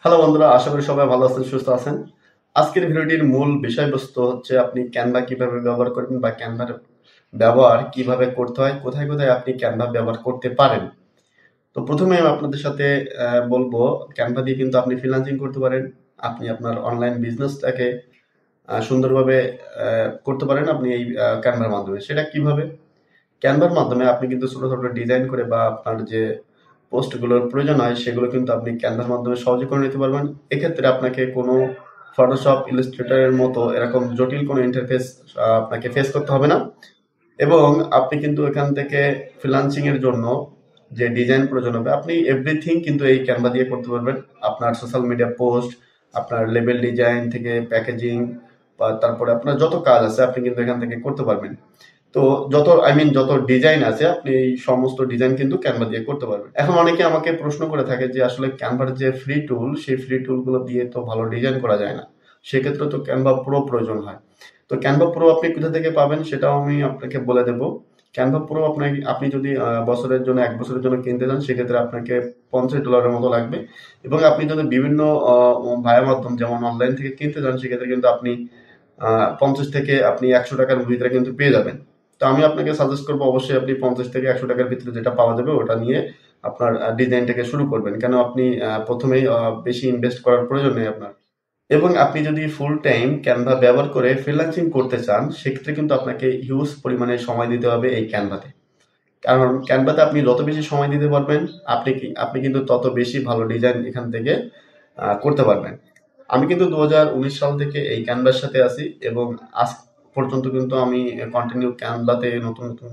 Hello বন্ধুরা, আশা করি সবাই ভালো আছেন, সুস্থ আছেন। আজকের ভিডিওটির মূল বিষয়বস্তু হচ্ছে আপনি ক্যানভা কিভাবে ব্যবহার করবেন বা ক্যানভার ব্যবহার কিভাবে করতে হয়, কোথায় কোথায় আপনি ক্যানভা ব্যবহার করতে পারেন। তো প্রথমে আমি আপনাদের সাথে বলবো, ক্যানভা দিয়ে কিন্তু আপনি ফ্রিল্যান্সিং করতে পারেন। আপনি আপনার অনলাইন বিজনেসটাকে সুন্দরভাবে করতে পারেন আপনি এই ক্যানভার মাধ্যমে। সেটা কিভাবে? ক্যানভার মাধ্যমে আপনি কিন্তু ছোট ছোট ডিজাইন করে বা আপনার যে পোস্টগুলোর প্রয়োজন হয় সেগুলো কিন্তু আপনি ক্যানভার মাধ্যমে সহজে করে নিতে পারবেন। এক্ষেত্রে আপনাকে কোনো ফটোশপ, ইলাস্ট্রেটরের মতো এরকম জটিল কোনো ইন্টারফেস আপনাকে ফেস করতে হবে না। এবং আপনি কিন্তু এখান থেকে ফ্রিল্যান্সিং এর জন্য যে ডিজাইন প্রয়োজন হবে, আপনি এভরিথিং কিন্তু এই ক্যানভা দিয়ে করতে পারবেন। আপনার সোশ্যাল মিডিয়া পোস্ট, আপনার লেবেল ডিজাইন থেকে প্যাকেজিং বা তারপরে আপনার যত কাজ আছে আপনি কিন্তু এখান থেকে করতে পারবেন। তো যত ডিজাইন আছে আপনি এই সমস্ত ডিজাইন কিন্তু ক্যানভা দিয়ে করতে পারবেন। এখন অনেকে আমাকে প্রশ্ন করে থাকে যে আসলে ক্যানভার যে ফ্রি টুল, সেই ফ্রি টুলগুলো দিয়ে তো ভালো ডিজাইন করা যায় না, সেক্ষেত্রে তো ক্যানভা প্রো প্রয়োজন হয়। তো ক্যানভা প্রো আপনি কোথা থেকে পাবেন সেটাও আমি আপনাকে বলে দেবো। ক্যানভা প্রো আপনি যদি বছরের জন্য 1 বছরের জন্য কিনতে চান, সেক্ষেত্রে আপনাকে $50 মতো লাগবে। এবং আপনি যদি বিভিন্ন ভায়া মাধ্যম যেমন অনলাইন থেকে কিনতে চান, সেক্ষেত্রে কিন্তু আপনি 50 থেকে আপনি $100 ভিতরে কিন্তু পেয়ে যাবেন। তো আমি আপনাকে সাজেস্ট করবো অবশ্যই আপনি 50 থেকে $100 ভিতরে যেটা পাওয়া যাবে ওটা নিয়ে আপনার ডিজাইনটাকে শুরু করবেন, কেন আপনি প্রথমেই বেশি ইনভেস্ট করার প্রয়োজন নেই আপনার। এবং আপনি যদি ফুল টাইম ক্যানভা ব্যবহার করে ফ্রিল্যান্সিং করতে চান, সেক্ষেত্রে কিন্তু আপনাকে হিউজ পরিমাণে সময় দিতে হবে এই ক্যানভাতে। কারণ ক্যানভাতে আপনি যত বেশি সময় দিতে পারবেন, আপনি কিন্তু তত বেশি ভালো ডিজাইন এখান থেকে করতে পারবেন। আমি কিন্তু 2019 সাল থেকে এই ক্যানভার সাথে আছি এবং আজ পর্যন্ত কিন্তু আমি কন্টিনিউ ক্যানভাতে নতুন নতুন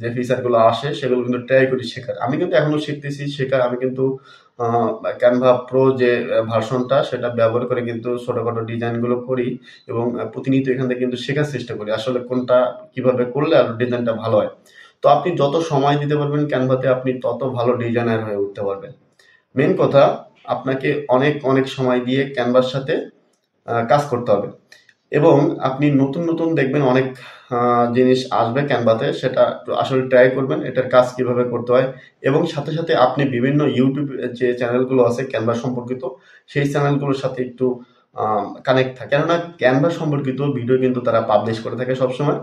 যে ফিচারগুলো আসে সেগুলো কিন্তু ট্রাই করি শেখার। আমি কিন্তু এখনো শিখতেছি শেখার। আমি কিন্তু ক্যানভা প্রো যে ভার্সনটা সেটা ব্যবহার করে কিন্তু ছোটখাটো ডিজাইনগুলো করি এবং প্রতিনিয়ত এখান থেকে কিন্তু শেখার চেষ্টা করি আসলে কোনটা কিভাবে করলে আর ডিজাইনটা ভালো হয়। তো আপনি যত সময় দিতে পারবেন ক্যানভাতে, আপনি তত ভালো ডিজাইনার হয়ে উঠতে পারবেন। মেন কথা, আপনাকে অনেক অনেক সময় দিয়ে ক্যানভার সাথে কাজ করতে হবে। এবং আপনি নতুন নতুন দেখবেন অনেক জিনিস আসবে ক্যানভাতে, সেটা আসলে ট্রাই করবেন এটার কাজ কিভাবে করতে হয়। এবং সাথে সাথে আপনি বিভিন্ন ইউটিউব যে চ্যানেলগুলো আছে ক্যানভা সম্পর্কিত, সেই চ্যানেলগুলোর সাথে একটু কানেক্ট থাকে, কেননা ক্যানভা সম্পর্কিত ভিডিও কিন্তু তারা পাবলিশ করে থাকে সবসময়।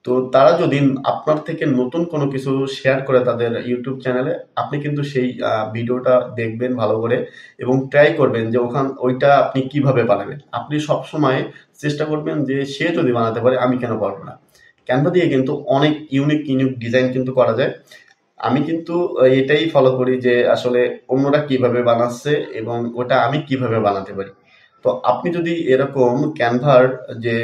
তো তারা যদি আপনার থেকে নতুন কোনো কিছু শেয়ার করে তাদের ইউটিউব চ্যানেলে, আপনি কিন্তু সেই ভিডিওটা দেখবেন ভালো করে এবং ট্রাই করবেন যে ওইটা আপনি কিভাবে বানাবেন। আপনি সবসময় চেষ্টা করবেন যে সে যদি বানাতে পারে আমি কেন পারবো না। ক্যানভা দিয়ে কিন্তু অনেক ইউনিক ইউনিক ডিজাইন কিন্তু করা যায়। আমি কিন্তু এটাই ফলো করি যে আসলে অন্যরা কিভাবে বানাচ্ছে এবং ওটা আমি কিভাবে বানাতে পারি। তো আপনি যদি এরকম ক্যানভার যে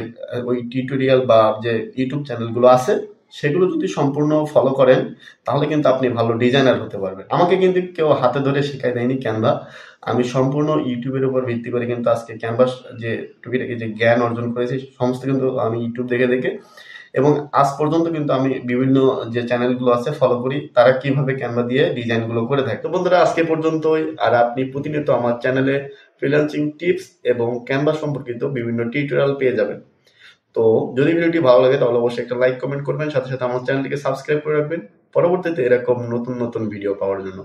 ওই টিউটোরিয়াল বা যে ইউটিউব চ্যানেলগুলো আছে সেগুলো যদি সম্পূর্ণ ফলো করেন, তাহলে কিন্তু আপনি ভালো ডিজাইনার হতে পারবেন। আমাকে কিন্তু কেউ হাতে ধরে শেখায় দেয়নি ক্যানভা। আমি সম্পূর্ণ ইউটিউবের উপর ভিত্তি করে কিন্তু আজকে ক্যানভাস যে টুকিটাকি যে জ্ঞান অর্জন করেছি সমস্ত কিন্তু আমি ইউটিউব দেখে দেখে। এবং আজ পর্যন্ত কিন্তু আমি বিভিন্ন যে চ্যানেলগুলো আছে ফলো করি তারা কিভাবে ক্যানভা দিয়ে ডিজাইনগুলো করে থাকে। তো বন্ধুরা, আজকে পর্যন্তই। আর আপনি প্রতিনিয়ত আমার চ্যানেলে ফ্রিল্যান্সিং টিপস এবং ক্যানভা সম্পর্কিত বিভিন্ন টিউটোরিয়াল পেয়ে যাবেন। তো যদি ভিডিওটি ভালো লাগে তাহলে অবশ্যই একটা লাইক কমেন্ট করবেন, সাথে সাথে আমার চ্যানেলটিকে সাবস্ক্রাইব করে রাখবেন পরবর্তীতে এরকম নতুন নতুন ভিডিও পাওয়ার জন্য।